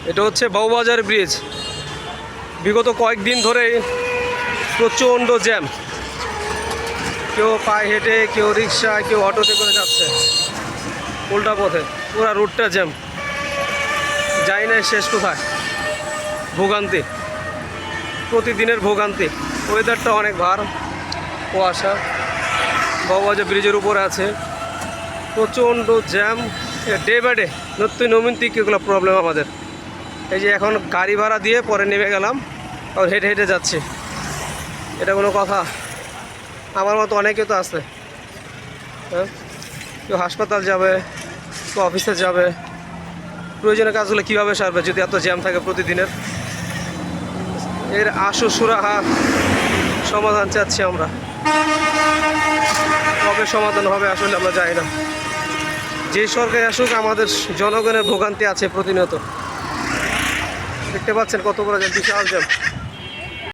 এটা হচ্ছে বউবাজার ব্রিজ। বিগত কয়েকদিন ধরে প্রচণ্ড জ্যাম, কেউ পায়ে হেঁটে, কেউ রিক্সা, কেউ অটোতে করে যাচ্ছে উল্টা পথে। পুরা রুটটা জ্যাম, যাই না শেষ কোথায়। ভোগান্তি, প্রতিদিনের ভোগান্তি। ওয়েদারটা অনেক ভার, কুয়াশা। বউবাজার ব্রিজের উপরে আছে, প্রচণ্ড জ্যাম। ডে বাই ডে নৈমিত্তিক এগুলো প্রবলেম আমাদের। এই যে এখন গাড়ি ভাড়া দিয়ে পরে নেমে গেলাম, আর হেঁটে হেঁটে যাচ্ছি। এটা কোনো কথা? আমার মতো অনেকে তো আছে, হ্যাঁ, কেউ হাসপাতাল যাবে, কেউ অফিসে যাবে। প্রয়োজনীয় কাজগুলো কীভাবে সারবে যদি এত জ্যাম থাকে প্রতিদিনের? এর আশু সুরাহা সমাধান চাচ্ছি আমরা। কবে সমাধান হবে আসলে আমরা জানি না। যে সরকার আসুক, আমাদের জনগণের ভোগান্তি আছে প্রতিনিয়ত। দেখতে পাচ্ছেন কত বড় জ্যাম, বিশাল জ্যাম।